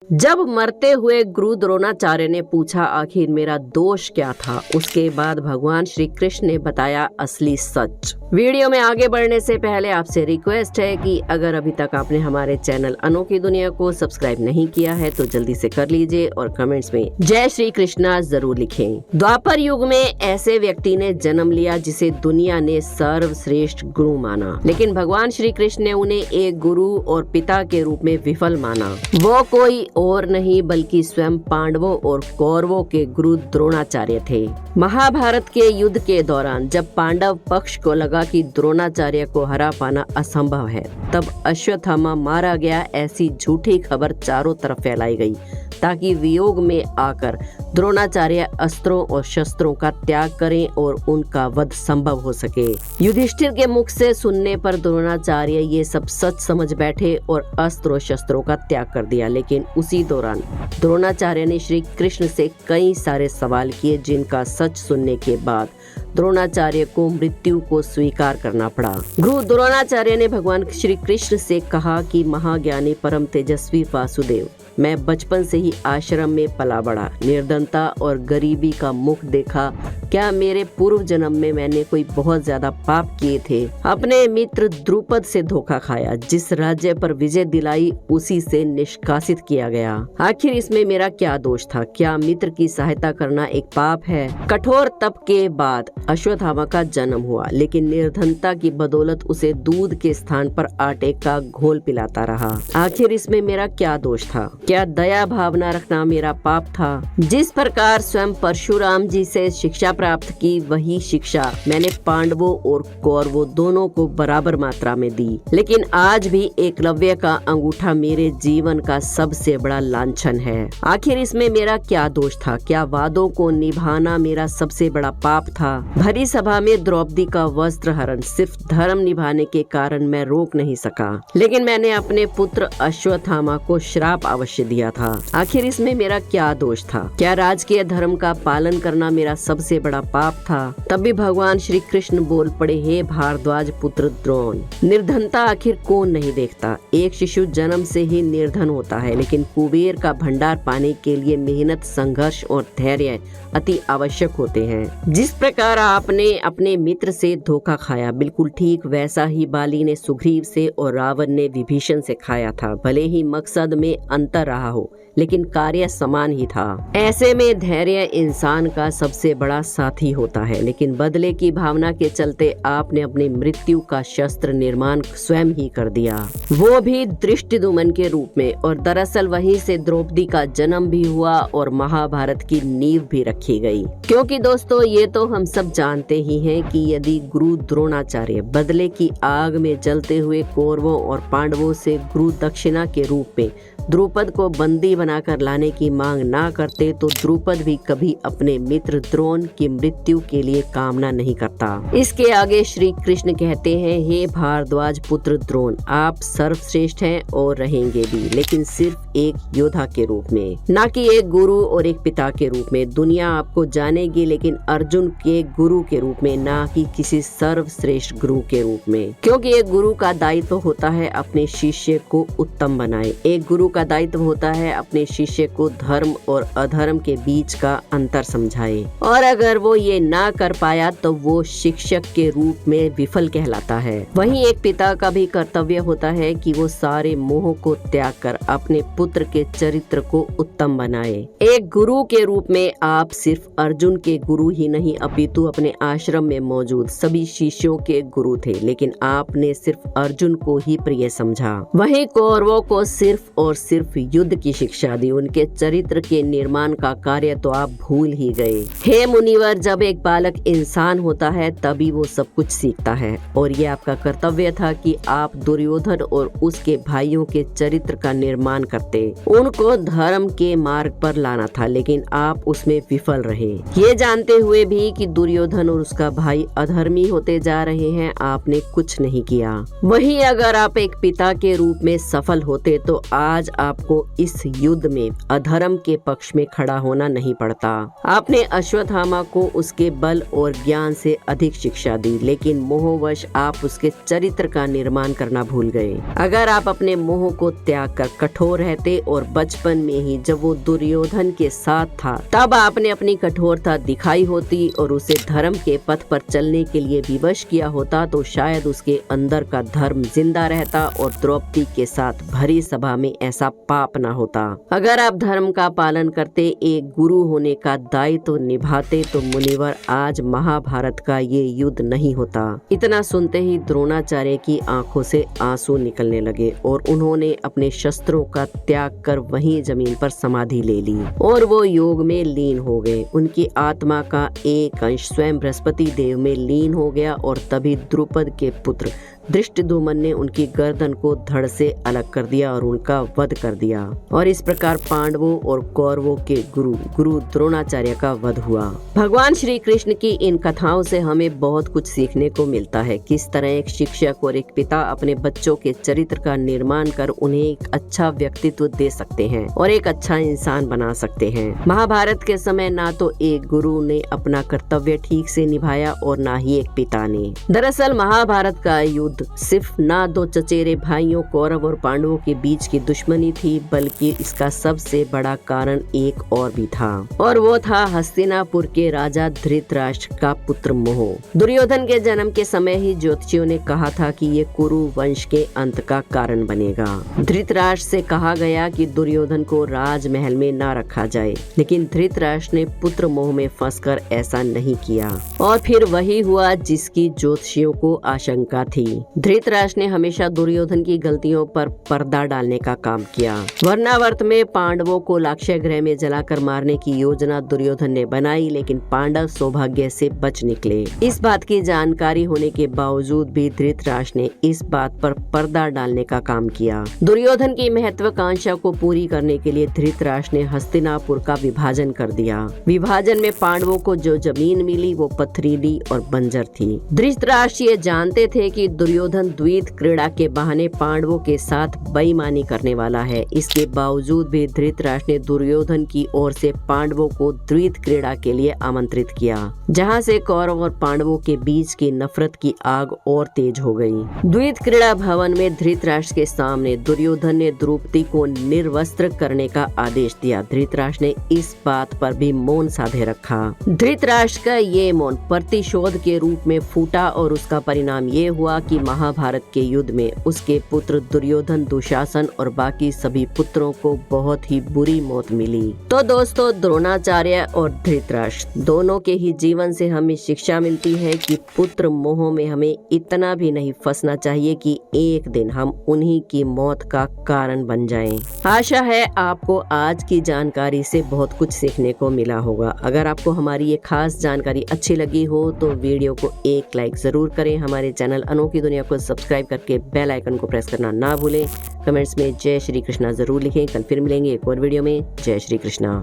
जब मरते हुए गुरु द्रोणाचार्य ने पूछा आखिर मेरा दोष क्या था, उसके बाद भगवान श्री कृष्ण ने बताया असली सच। वीडियो में आगे बढ़ने से पहले आपसे रिक्वेस्ट है कि अगर अभी तक आपने हमारे चैनल अनोखी दुनिया को सब्सक्राइब नहीं किया है तो जल्दी से कर लीजिए और कमेंट्स में जय श्री कृष्णा जरूर लिखें। द्वापर युग में ऐसे व्यक्ति ने जन्म लिया जिसे दुनिया ने सर्वश्रेष्ठ गुरु माना, लेकिन भगवान श्री कृष्ण ने उन्हें एक गुरु और पिता के रूप में विफल माना। वो कोई और नहीं बल्कि स्वयं पांडवों और कौरवों के गुरु द्रोणाचार्य थे। महाभारत के युद्ध के दौरान जब पांडव पक्ष को लगा कि द्रोणाचार्य को हरा पाना असंभव है, तब अश्वत्थामा मारा गया ऐसी झूठी खबर चारों तरफ फैलाई गई ताकि वियोग में आकर द्रोणाचार्य अस्त्रों और शस्त्रों का त्याग करें और उनका वध संभव हो सके। युधिष्ठिर के मुख से सुनने पर द्रोणाचार्य ये सब सच समझ बैठे और अस्त्र और शस्त्रों का त्याग कर दिया, लेकिन उसी दौरान द्रोणाचार्य ने श्री कृष्ण से कई सारे सवाल किए जिनका सच सुनने के बाद द्रोणाचार्य को मृत्यु को स्वीकार करना पड़ा। गुरु द्रोणाचार्य ने भगवान श्री कृष्ण से कहा कि महाज्ञानी परम तेजस्वी वासुदेव, मैं बचपन से ही आश्रम में पला बड़ा, निर्धनता और गरीबी का मुख देखा। क्या मेरे पूर्व जन्म में मैंने कोई बहुत ज्यादा पाप किए थे? अपने मित्र द्रुपद से धोखा खाया, जिस राज्य पर विजय दिलाई उसी से निष्कासित किया गया। आखिर इसमें मेरा क्या दोष था? क्या मित्र की सहायता करना एक पाप है? कठोर तप के बाद अश्वत्थामा का जन्म हुआ, लेकिन निर्धनता की बदौलत उसे दूध के स्थान पर आटे का घोल पिलाता रहा। आखिर इसमें मेरा क्या दोष था? क्या दया भावना रखना मेरा पाप था? जिस प्रकार स्वयं परशुराम जी से शिक्षा प्राप्त की, वही शिक्षा मैंने पांडवों और कौरवों दोनों को बराबर मात्रा में दी, लेकिन आज भी एकलव्य का अंगूठा मेरे जीवन का सबसे बड़ा लांछन है। आखिर इसमें मेरा क्या दोष था? क्या वादों को निभाना मेरा सबसे बड़ा पाप था? भरी सभा में द्रौपदी का वस्त्र हरण सिर्फ धर्म निभाने के कारण मैं रोक नहीं सका, लेकिन मैंने अपने पुत्र अश्वत्थामा को श्राप अवश्य दिया था। आखिर इसमें मेरा क्या दोष था? क्या राजकीय धर्म का पालन करना मेरा सबसे बड़ा पाप था? तब भी भगवान श्री कृष्ण बोल पड़े, हे भारद्वाज पुत्र द्रोण, निर्धनता आखिर कौन नहीं देखता? एक शिशु जन्म से ही निर्धन होता है, लेकिन कुबेर का भंडार पाने के लिए मेहनत, संघर्ष और धैर्य अति आवश्यक होते हैं। जिस प्रकार आपने अपने मित्र से धोखा खाया, बिल्कुल ठीक वैसा ही बाली ने सुग्रीव से और रावण ने विभीषण से खाया था। भले ही मकसद में अंतर रहा हो, लेकिन कार्य समान ही था। ऐसे में धैर्य इंसान का सबसे बड़ा साथी होता है, लेकिन बदले की भावना के चलते आपने अपनी मृत्यु का शस्त्र निर्माण स्वयं ही कर दिया, वो भी दृष्टिद्युम्न के रूप में। और दरअसल वहीं से द्रौपदी का जन्म भी हुआ और महाभारत की नींव भी रखी गई। क्योंकि दोस्तों, ये तो हम सब जानते ही हैं कि यदि गुरु द्रोणाचार्य बदले की आग में जलते हुए कौरवों और पांडवों से गुरु दक्षिणा के रूप में द्रुपद को बंदी बनाकर लाने की मांग ना करते, तो द्रुपद भी कभी अपने मित्र द्रोण की मृत्यु के लिए कामना नहीं करता। इसके आगे श्री कृष्ण कहते हैं, हे भारद्वाज पुत्र द्रोण, आप सर्वश्रेष्ठ हैं और रहेंगे भी, लेकिन सिर्फ एक योद्धा के रूप में, ना कि एक गुरु और एक पिता के रूप में। दुनिया आपको जानेगी, लेकिन अर्जुन के गुरु के रूप में, ना कि किसी सर्वश्रेष्ठ गुरु के रूप में। क्योंकि एक गुरु का दायित्व होता है अपने शिष्य को उत्तम बनाए। एक गुरु का दायित्व होता है अपने शिष्य को धर्म और अधर्म के बीच का अंतर समझाए, और अगर वो ये ना कर पाया तो वो शिक्षक के रूप में विफल कहलाता है। वहीं एक पिता का भी कर्तव्य होता है कि वो सारे मोह को त्याग कर अपने पुत्र के चरित्र को उत्तम बनाए। एक गुरु के रूप में आप सिर्फ अर्जुन के गुरु ही नहीं, अपितु अपने आश्रम में मौजूद सभी शिष्यों के गुरु थे, लेकिन आपने सिर्फ अर्जुन को ही प्रिय समझा। वहीं कौरवों को सिर्फ और सिर्फ युद्ध की शिक्षा दी, उनके चरित्र के निर्माण का कार्य तो आप भूल ही गए। हे मुनिवर, जब एक बालक इंसान होता है तभी वो सब कुछ सीखता है, और ये आपका कर्तव्य था कि आप दुर्योधन और उसके भाइयों के चरित्र का निर्माण करते, उनको धर्म के मार्ग पर लाना था, लेकिन आप उसमें विफल रहे। ये जानते हुए भी कि दुर्योधन और उसका भाई अधर्मी होते जा रहे हैं, आपने कुछ नहीं किया। वहीं अगर आप एक पिता के रूप में सफल होते तो आज आज आपको इस युद्ध में अधर्म के पक्ष में खड़ा होना नहीं पड़ता। आपने अश्वत्थामा को उसके बल और ज्ञान से अधिक शिक्षा दी, लेकिन मोहवश आप उसके चरित्र का निर्माण करना भूल गए। अगर आप अपने मोह को त्याग कर कठोर रहते और बचपन में ही जब वो दुर्योधन के साथ था तब आपने अपनी कठोरता दिखाई होती और उसे धर्म के पथ पर चलने के लिए विवश किया होता, तो शायद उसके अंदर का धर्म जिंदा रहता और द्रौपदी के साथ भरी सभा में ऐसा पाप न होता। अगर आप धर्म का पालन करते, एक गुरु होने का दायित्व निभाते, तो मुनिवर आज महाभारत का ये युद्ध नहीं होता। इतना सुनते ही द्रोणाचार्य की आंखों से आंसू निकलने लगे और उन्होंने अपने शस्त्रों का त्याग कर वहीं जमीन पर समाधि ले ली और वो योग में लीन हो गए। उनकी आत्मा का एक अंश स्वयं बृहस्पति देव में लीन हो गया और तभी द्रुपद के पुत्र धृष्टद्युम्न ने उनकी गर्दन को धड़ से अलग कर दिया और उनका वध कर दिया और इस प्रकार पांडवों और कौरवों के गुरु द्रोणाचार्य का वध हुआ। भगवान श्री कृष्ण की इन कथाओं से हमें बहुत कुछ सीखने को मिलता है। किस तरह एक शिक्षक और एक पिता अपने बच्चों के चरित्र का निर्माण कर उन्हें एक अच्छा व्यक्तित्व दे सकते हैं और एक अच्छा इंसान बना सकते हैं। महाभारत के समय ना तो एक गुरु ने अपना कर्तव्य ठीक से निभाया और ना ही एक पिता ने। दरअसल महाभारत का युद्ध सिर्फ ना दो चचेरे भाइयों कौरव और पांडवों के बीच की दुश्मनी थी, बल्कि इसका सबसे बड़ा कारण एक और भी था और वो था हस्तिनापुर के राजा धृतराष्ट्र का पुत्र मोह। दुर्योधन के जन्म के समय ही ज्योतिषियों ने कहा था कि ये कुरु वंश के अंत का कारण बनेगा। धृतराष्ट्र से कहा गया कि दुर्योधन को राजमहल में न रखा जाए, लेकिन धृतराष्ट्र ने पुत्र मोह में फंसकर ऐसा नहीं किया और फिर वही हुआ जिसकी ज्योतिषियों को आशंका थी। धृतराष्ट्र ने हमेशा दुर्योधन की गलतियों पर पर्दा डालने का काम किया। वर्णावर्त में पांडवों को लाक्षय गृह में जलाकर मारने की योजना दुर्योधन ने बनाई, लेकिन पांडव सौभाग्य से बच निकले। इस बात की जानकारी होने के बावजूद भी धृतराष्ट्र ने इस बात पर पर्दा डालने का काम किया। दुर्योधन की महत्वाकांक्षा को पूरी करने के लिए धृतराष्ट्र ने हस्तिनापुर का विभाजन कर दिया। विभाजन में पांडवों को जो जमीन मिली वो पथरीली और बंजर थी। धृतराष्ट्र ये जानते थे कि दुर्योधन द्वैत क्रीड़ा के बहाने पांडवों के साथ बेईमानी करने वाला है। इसके बावजूद भी धृतराष्ट्र ने दुर्योधन की ओर से पांडवों को द्वैत क्रीड़ा के लिए आमंत्रित किया, जहां से कौरव और पांडवों के बीच की नफरत की आग और तेज हो गई। द्वैत क्रीड़ा भवन में धृतराष्ट्र के सामने दुर्योधन ने द्रौपदी को निर्वस्त्र करने का आदेश दिया। धृतराष्ट्र ने इस बात पर भी मौन साधे रखा। धृतराष्ट्र का ये मौन प्रतिशोध के रूप में फूटा और उसका परिणाम ये हुआ कि महाभारत के युद्ध में उसके पुत्र दुर्योधन, दुशासन और बाकी सभी पुत्रों को बहुत ही बुरी मौत मिली। तो दोस्तों, द्रोणाचार्य और धृतराष्ट्र दोनों के ही जीवन से हमें शिक्षा मिलती है कि पुत्र मोह में हमें इतना भी नहीं फंसना चाहिए कि एक दिन हम उन्हीं की मौत का कारण बन जाएं। आशा है आपको आज की जानकारी से बहुत कुछ सीखने को मिला होगा। अगर आपको हमारी ये खास जानकारी अच्छी लगी हो तो वीडियो को एक लाइक जरूर करें। हमारे चैनल अनोखी दुनिया को सब्सक्राइब करके बेल आइकन को प्रेस करना ना भूलें। कमेंट्स में जय श्री कृष्णा जरूर लिखें। कल फिर मिलेंगे एक और वीडियो में। जय श्री कृष्णा।